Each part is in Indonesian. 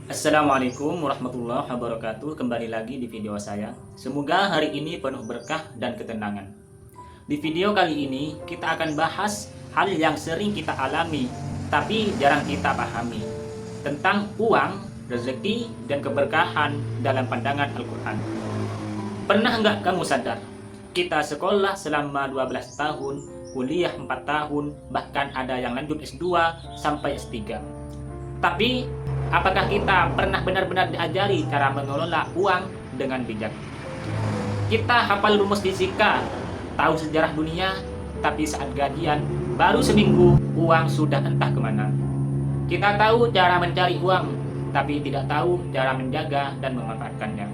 Assalamualaikum warahmatullahi wabarakatuh. Kembali lagi di video saya. Semoga hari ini penuh berkah dan ketenangan. Di video kali ini kita akan bahas hal yang sering kita alami tapi jarang kita pahami, tentang uang, rezeki, dan keberkahan dalam pandangan Al-Quran. Pernah nggak kamu sadar, kita sekolah selama 12 tahun, kuliah 4 tahun, bahkan ada yang lanjut S2 sampai S3. Tapi apakah kita pernah benar-benar diajari cara mengelola uang dengan bijak? Kita hafal rumus fisika, tahu sejarah dunia, tapi saat gajian baru seminggu uang sudah entah kemana. Kita tahu cara mencari uang, tapi tidak tahu cara menjaga dan memanfaatkannya.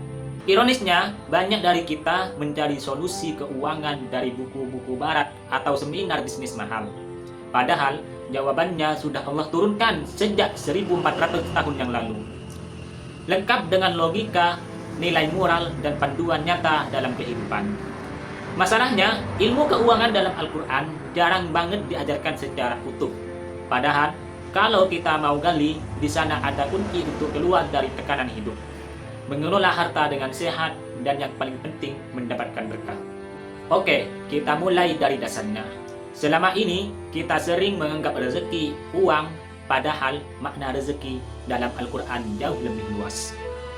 Ironisnya, banyak dari kita mencari solusi keuangan dari buku-buku barat atau seminar bisnis mahal. Padahal jawabannya sudah Allah turunkan sejak 1400 tahun yang lalu. Lengkap dengan logika, nilai moral, dan panduan nyata dalam kehidupan. Masalahnya, ilmu keuangan dalam Al-Quran jarang banget diajarkan secara utuh. Padahal, kalau kita mau gali, di sana ada kunci untuk keluar dari tekanan hidup, mengelola harta dengan sehat, dan yang paling penting, mendapatkan berkah. Oke, kita mulai dari dasarnya. Selama ini, kita sering menganggap rezeki, uang, padahal makna rezeki dalam Al-Quran jauh lebih luas.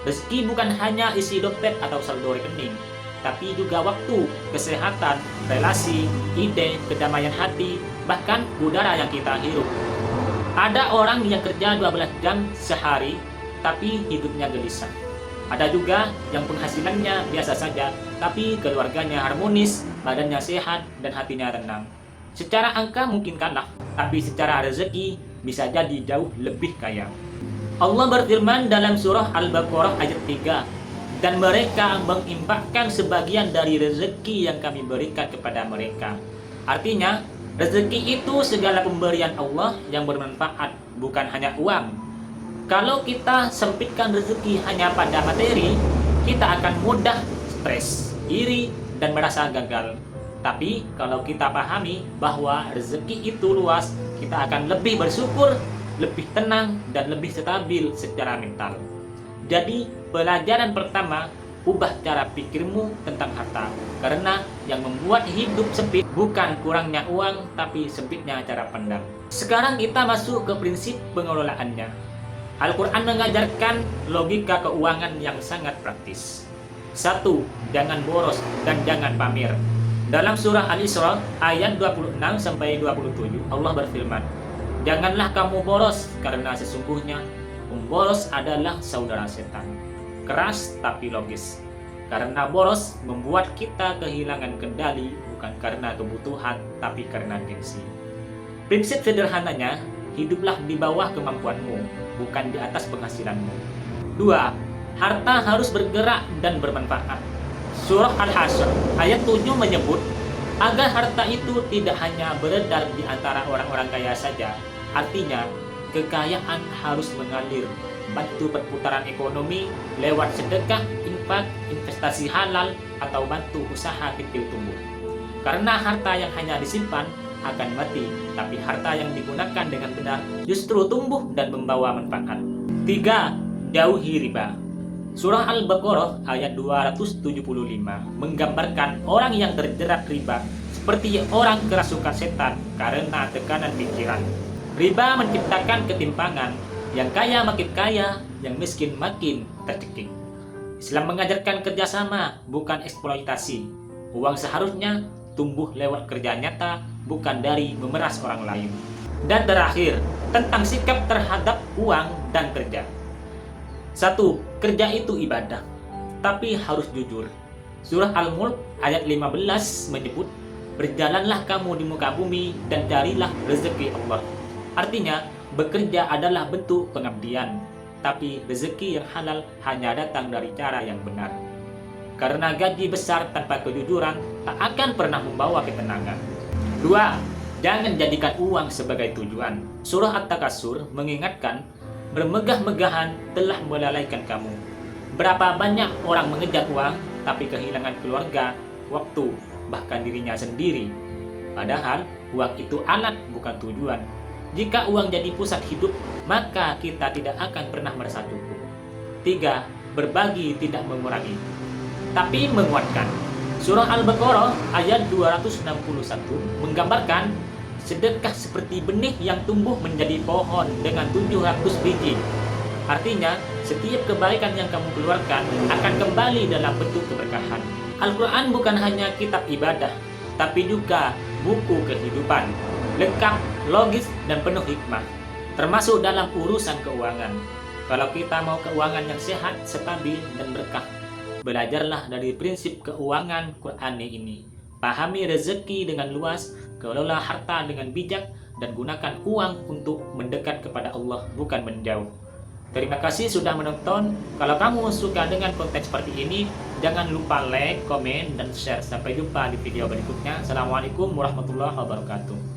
Rezeki bukan hanya isi dompet atau saldo rekening, tapi juga waktu, kesehatan, relasi, ide, kedamaian hati, bahkan udara yang kita hirup. Ada orang yang kerja 12 jam sehari, tapi hidupnya gelisah. Ada juga yang penghasilannya biasa saja, tapi keluarganya harmonis, badannya sehat, dan hatinya tenang. Secara angka mungkin kalah, tapi secara rezeki bisa jadi jauh lebih kaya. Allah berfirman dalam surah Al-Baqarah ayat 3, dan mereka menginfakkan sebagian dari rezeki yang kami berikan kepada mereka. Artinya, rezeki itu segala pemberian Allah yang bermanfaat, bukan hanya uang. Kalau kita sempitkan rezeki hanya pada materi, kita akan mudah stres, iri, dan merasa gagal. Tapi kalau kita pahami bahwa rezeki itu luas, kita akan lebih bersyukur, lebih tenang, dan lebih stabil secara mental. Jadi pelajaran pertama, ubah cara pikirmu tentang harta. Karena yang membuat hidup sempit bukan kurangnya uang, tapi sempitnya cara pandang. Sekarang kita masuk ke prinsip pengelolaannya. Al-Quran mengajarkan logika keuangan yang sangat praktis. 1. Jangan boros dan jangan pamer. Dalam surah Al-Isra ayat 26-27 Allah berfirman, janganlah kamu boros, karena sesungguhnya pemboros adalah saudara setan. Keras tapi logis. Karena boros membuat kita kehilangan kendali, bukan karena kebutuhan tapi karena gengsi. Prinsip sederhananya, hiduplah di bawah kemampuanmu, bukan di atas penghasilanmu. 2. Harta harus bergerak dan bermanfaat. Surah Al-Hasyr ayat 7 menyebut agar harta itu tidak hanya beredar di antara orang-orang kaya saja. Artinya, kekayaan harus mengalir, bantu perputaran ekonomi lewat sedekah, infak, investasi halal, atau bantu usaha kecil tumbuh. Karena harta yang hanya disimpan akan mati, tapi harta yang digunakan dengan benar justru tumbuh dan membawa manfaat. 3. Jauhi riba. Surah Al-Baqarah ayat 275 menggambarkan orang yang terjerat riba seperti orang kerasukan setan karena tekanan pikiran. Riba menciptakan ketimpangan, yang kaya makin kaya, yang miskin makin tercekik. Islam mengajarkan kerjasama, bukan eksploitasi. Uang seharusnya tumbuh lewat kerja nyata, bukan dari memeras orang lain. Dan terakhir, tentang sikap terhadap uang dan kerja. 1. Kerja itu ibadah, tapi harus jujur. Surah Al-Mulk ayat 15 menyebut, berjalanlah kamu di muka bumi dan carilah rezeki Allah. Artinya, bekerja adalah bentuk pengabdian, tapi rezeki yang halal hanya datang dari cara yang benar. Karena gaji besar tanpa kejujuran tak akan pernah membawa ketenangan. 2. Jangan jadikan uang sebagai tujuan. Surah At-Takasur mengingatkan, bermegah-megahan telah melalaikan kamu. Berapa banyak orang mengejar uang, tapi kehilangan keluarga, waktu, bahkan dirinya sendiri. Padahal, uang itu alat, bukan tujuan. Jika uang jadi pusat hidup, maka kita tidak akan pernah merasa cukup. 3. Berbagi tidak mengurangi, tapi menguatkan. Surah Al-Baqarah ayat 261 menggambarkan sedekah seperti benih yang tumbuh menjadi pohon dengan 700 biji. Artinya, setiap kebaikan yang kamu keluarkan akan kembali dalam bentuk keberkahan. Al-Quran bukan hanya kitab ibadah, tapi juga buku kehidupan, lengkap, logis, dan penuh hikmah, termasuk dalam urusan keuangan. Kalau kita mau keuangan yang sehat, stabil, dan berkah, belajarlah dari prinsip keuangan Qur'ani ini. Pahami rezeki dengan luas, kelola harta dengan bijak, dan gunakan uang untuk mendekat kepada Allah, bukan menjauh. Terima kasih sudah menonton. Kalau kamu suka dengan konten seperti ini, jangan lupa like, komen, dan share. Sampai jumpa di video berikutnya. Assalamualaikum warahmatullahi wabarakatuh.